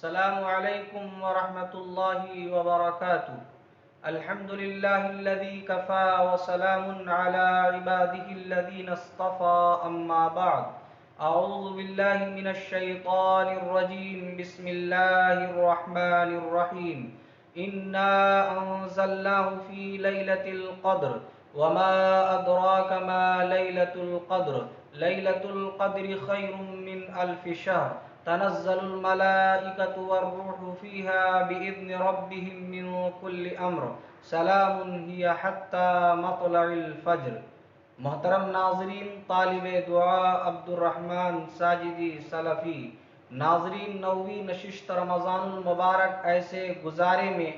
السلام عليكم ورحمة الله وبركاته. الحمد لله الذي كفى وسلام على عباده الذين اصطفى أما بعد. أعوذ بالله من الشيطان الرجيم. بسم الله الرحمن الرحيم. إنا أنزلناه في ليلة القدر وما أدراك ما ليلة القدر. ليلة القدر خير من ألف شهر. تنزل الملائكة والروح فيها بإذن ربهم من كل أمر. سلام هي حتى مطلع الفجر. محترم ناظرین، طالب دعا عبد الرحمن ساجدی سلفی، ناظرین، نویں نشست رمضان المبارک ایسے گزارے میں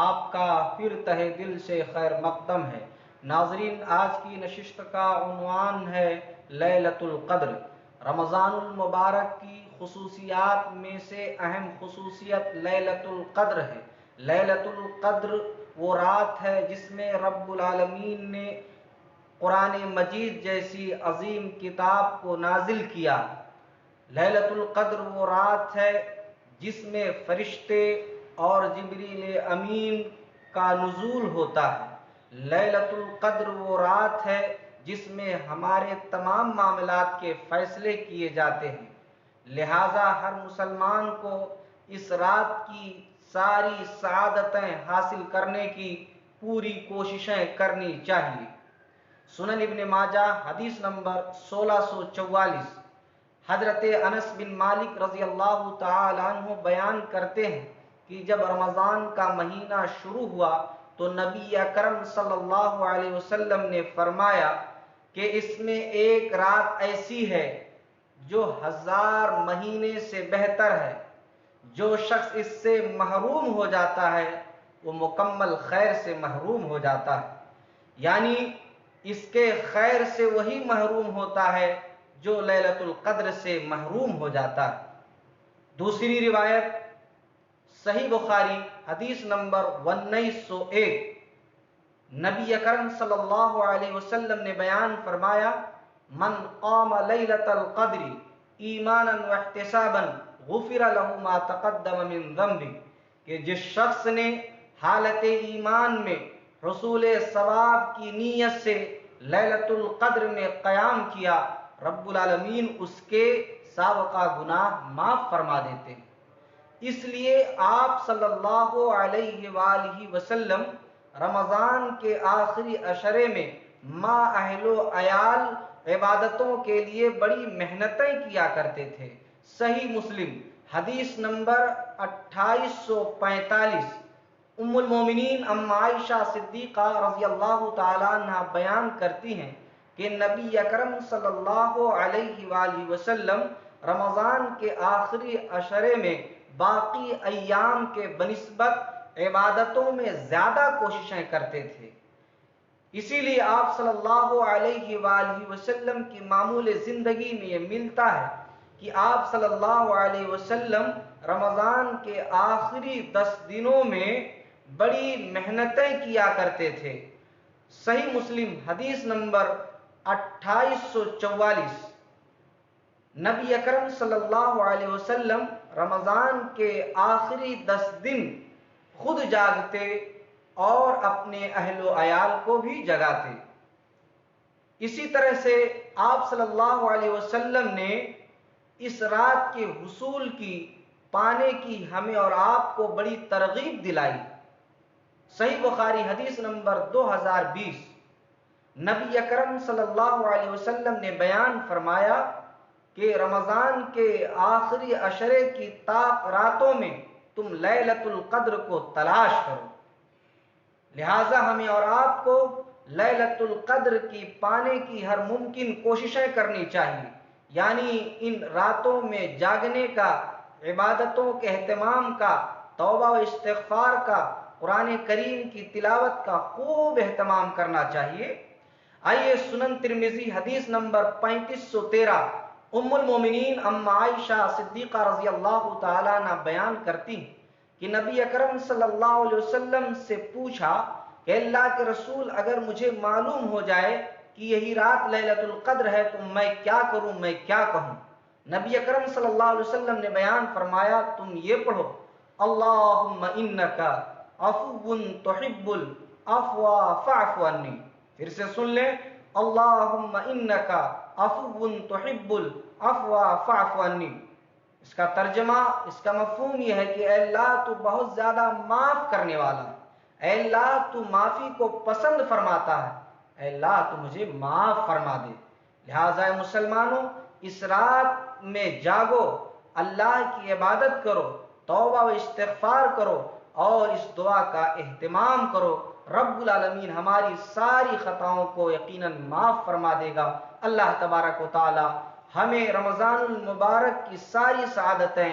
آپ کا پھر تہہ دل سے خیر مقدم ہے۔ ناظرین، آج کی نشست کا عنوان ہے لیلۃ القدر۔ رمضان المبارک کی خصوصیات میں سے اہم خصوصیت لیلۃ القدر ہے۔ لیلۃ القدر وہ رات ہے جس میں رب العالمین نے قرآن مجید جیسی عظیم کتاب کو نازل کیا۔ لیلۃ القدر وہ رات ہے جس میں فرشتے اور جبریل امین کا نزول ہوتا ہے۔ لیلۃ القدر وہ رات ہے جس میں ہمارے تمام معاملات کے فیصلے کیے جاتے ہیں، لہٰذا ہر مسلمان کو اس رات کی ساری سعادتیں حاصل کرنے کی پوری کوششیں کرنی چاہیے۔ سنن ابن ماجہ حدیث نمبر 1644، حضرت انس بن مالک رضی اللہ تعالی عنہ بیان کرتے ہیں کہ جب رمضان کا مہینہ شروع ہوا تو نبی اکرم صلی اللہ علیہ وسلم نے فرمایا کہ اس میں ایک رات ایسی ہے جو 1000 مہینے سے بہتر ہے۔ جو شخص اس سے محروم ہو جاتا ہے وہ مکمل خیر سے محروم ہو جاتا ہے، یعنی اس کے خیر سے وہی محروم ہوتا ہے جو لیلۃ القدر سے محروم ہو جاتا ہے۔ دوسری روایت صحیح بخاری حدیث نمبر 1901، نبی اکرم صلی اللہ علیہ وسلم نے بیان فرمایا، من قام لیلۃ القدر ایمانا واحتسابا غفر له ما تقدم من ذنبه، کہ جس شخص نے حالت ایمان میں حصول ثواب کی نیت سے لیلۃ القدر میں قیام کیا، رب العالمین اس کے سابقہ گناہ معاف فرما دیتے ہیں۔ اس لیے آپ صلی اللہ علیہ وآلہ وسلم رمضان کے آخری عشرے میں ماں اہل و عیال عبادتوں کے لیے بڑی محنتیں کیا کرتے تھے۔ صحیح مسلم حدیث نمبر 2845، ام المومنین ام عائشہ صدیقہ رضی اللہ تعالیٰ عنہ بیان کرتی ہیں کہ نبی اکرم صلی اللہ علیہ وآلہ وسلم رمضان کے آخری عشرے میں باقی ایام کے بنسبت عبادتوں میں زیادہ کوششیں کرتے تھے۔ اسی لیے آپ صلی اللہ علیہ وآلہ وسلم کی معمول زندگی میں یہ ملتا ہے کہ آپ صلی اللہ علیہ وسلم رمضان کے آخری 10 دنوں میں بڑی محنتیں کیا کرتے تھے۔ صحیح مسلم حدیث نمبر 2844، نبی اکرم صلی اللہ علیہ وسلم رمضان کے آخری 10 دن خود جاگتے اور اپنے اہل و عیال کو بھی جگاتے۔ اسی طرح سے آپ صلی اللہ علیہ وسلم نے اس رات کے حصول کی پانے کی ہمیں اور آپ کو بڑی ترغیب دلائی۔ صحیح بخاری حدیث نمبر 2020، نبی اکرم صلی اللہ علیہ وسلم نے بیان فرمایا کہ رمضان کے آخری عشرے کی طاق راتوں میں تم لیلۃ القدر کو تلاش کرو، لہٰذا ہمیں اور آپ کو لیلۃ القدر کی پانے کی ہر ممکن کوششیں کرنی چاہیے، یعنی ان راتوں میں جاگنے کا، عبادتوں کے اہتمام کا، توبہ و استغفار کا، قرآن کریم کی تلاوت کا خوب اہتمام کرنا چاہیے۔ آئیے سنن ترمذی حدیث نمبر 3513، ام المومنین ام عائشہ صدیقہ رضی اللہ تعالیٰ عنہ بیان کرتی ہیں کہ نبی اکرم صلی اللہ علیہ وسلم سے پوچھا کہ اللہ کے رسول، اگر مجھے معلوم ہو جائے کہ یہی رات لیلۃ القدر ہے تو میں کیا کروں، میں کیا کہوں؟ نبی اکرم صلی اللہ علیہ وسلم نے بیان فرمایا تم یہ پڑھو اللہم انکا عفو تحب العفو فاعف عنی. پھر سے سن لیں اللہم انکا عفو تحب العفو فاعف عنی. اس کا ترجمہ، اس کا مفہوم یہ ہے کہ اے اللہ تو بہت زیادہ معاف کرنے والا، اے اللہ تو معافی کو پسند فرماتا ہے، اے اللہ تو مجھے معاف فرما دے. لہٰذا مسلمانوں اس رات میں جاگو، اللہ کی عبادت کرو، توبہ و استغفار کرو اور اس دعا کا اہتمام کرو. رب العالمین ہماری ساری خطاؤں کو یقیناً معاف فرما دے گا. اللہ تبارک و تعالی ہمیں رمضان المبارک کی ساری سعادتیں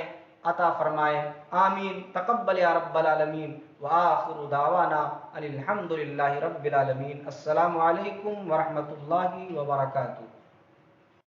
عطا فرمائے. آمین. تقبل یا رب العالمین. وآخر دعوانا ان الحمد للہ رب العالمین. السلام علیکم ورحمۃ اللہ وبرکاتہ.